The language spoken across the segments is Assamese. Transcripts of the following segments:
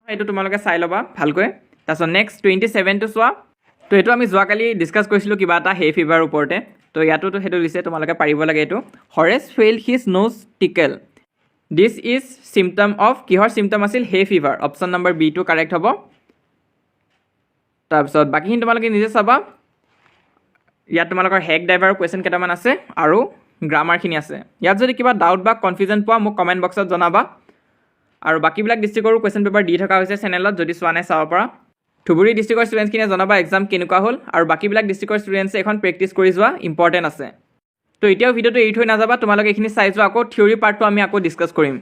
এইটো তোমালোকে চাই ল'বা ভালকৈ তাৰপিছত নেক্সট 27টো চোৱা তো এইটো আমি যোৱাকালি ডিছকাছ কৰিছিলোঁ কিবা এটা হে ফিভাৰৰ ওপৰতে তো ইয়াতোতো সেইটো দিছে তোমালোকে পাৰিব লাগে এইটো Horace feel his nose tickle this is symptom of কিহৰ চিমটম আছিল হে ফিভাৰ অপশ্যন নম্বৰ বিটো কাৰেক্ট হ'ব তাৰপিছত বাকীখিনি তোমালোকে নিজে চাবা ইয়াত তোমালোকৰ হেক ড্ৰাইভাৰৰ কুৱেশ্যন কেইটামান আছে আৰু গ্ৰামাৰখিনি আছে ইয়াত যদি কিবা ডাউট বা কনফিউজন পোৱা মোক কমেণ্ট বক্সত জনাবা আৰু বাকীবিলাক ডিষ্ট্ৰিক্টৰো কুৱেশ্যন পেপাৰ দি থকা হৈছে চেনেলত যদি চোৱা নাই চাব পৰা ধুবুৰী ডিষ্ট্ৰিক্টৰ ষ্টুডেণ্টছখিনিয়ে জনাবা এক্সাম কেনেকুৱা হ'ল আৰু বাকীবিলাক ডিষ্ট্ৰিক্টৰ ষ্টুডেণ্টছে এখন প্ৰেক্টিছ কৰি যোৱা ইম্পৰ্টেণ্ট আছে তো এতিয়াও ভিডিঅ'টো এৰি থৈ নাযাবা তোমালোকে এইখিনি চাই যোৱা আকৌ থিয়ৰী পাৰ্টটো আমি আকৌ ডিছকাছ কৰিম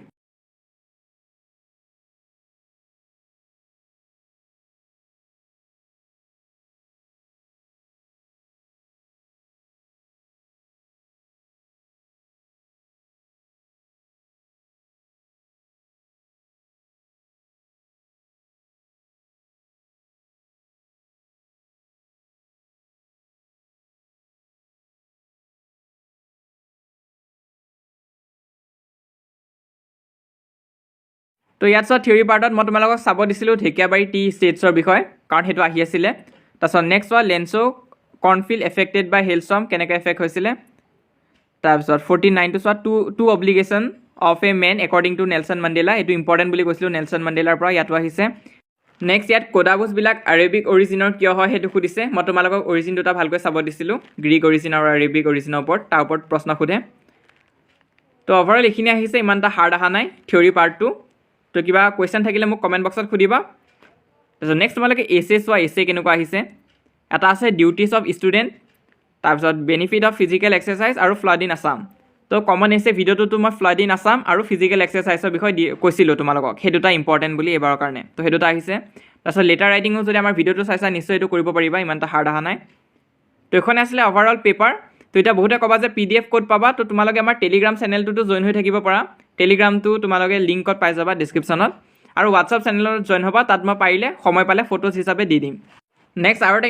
তো ইয়াত চোৱা থিয়ৰী পাৰ্টত মই তোমালোকক চাব দিছিলোঁ ঢেকীয়াবাৰী টি ষ্টেটছৰ বিষয়ে কাৰণ সেইটো আহি আছিলে তাৰপিছত নেক্সট চোৱা লেন্সো কৰ্ণফিল্ড এফেক্টেড বাই হেলষ্টৰ্ম কেনেকৈ এফেক্ট হৈছিলে তাৰপিছত 49টো চোৱা to obligation of a man according to Nelson Mandela এইটো ইম্পৰ্টেণ্ট বুলি কৈছিলোঁ নেলছন মাণ্ডেলাৰ পৰা ইয়াতো আহিছে নেক্সট ইয়াত কোডাবুছবিলাক আৰবিক অৰিজিনৰ কিয় হয় সেইটো সুধিছে মই তোমালোকক অৰিজিন দুটা ভালকৈ চাব দিছিলোঁ গ্ৰীক অৰিজিন আৰু আৰবিক অৰিজিনৰ ওপৰত তাৰ ওপৰত প্ৰশ্ন সোধে তো অভাৰঅল এইখিনি আহিছে ইমান এটা হাৰ্ড অহা নাই থিয়ৰী পাৰ্টটো তো কিবা কুৱেশ্যন থাকিলে মোক কমেণ্ট বক্সত সুধিবা তাৰপিছত নেক্সট তোমালোকে এছে চোৱা এছে কেনেকুৱা আহিছে এটা আছে ডিউটিছ অফ ষ্টুডেণ্ট তাৰপিছত বেনিফিট অফ ফিজিকেল এক্সাৰচাইজ আৰু ফ্লাড ইন আছাম তো কমন এছে ভিডিঅ'টোতো মই ফ্লাড ইন আছাম আৰু ফিজিকেল এক্সাৰচাইজৰ বিষয়ে কৈছিলোঁ তোমালোকক সেই দুটা ইম্পৰ্টেণ্ট বুলি এইবাৰৰ কাৰণে তো সেই দুটা আহিছে তাৰপিছত লেটাৰ ৰাইটিঙো যদি আমাৰ ভিডিঅ'টো চাইছা নিশ্চয় এইটো কৰিব পাৰিবা ইমান এটা হাৰ্ড অহা নাই তো এইখনে আছিলে অভাৰঅল পেপাৰ তো এতিয়া বহুতে ক'বা যে PDF ক'ত পাবা তো তোমালোকে আমাৰ টেলিগ্ৰাম চেনেলটোতো জইন হৈ থাকিব পাৰা টেলিগ্ৰামটো তোমালোকে লিংকত পাই যাবা ডিছক্ৰিপশ্যনত আৰু হোৱাটছআপ চেনেলত জইন হ'বা তাত মই পাৰিলে সময় পালে ফটোজ হিচাপে দি দিম নেক্সট আৰু এটা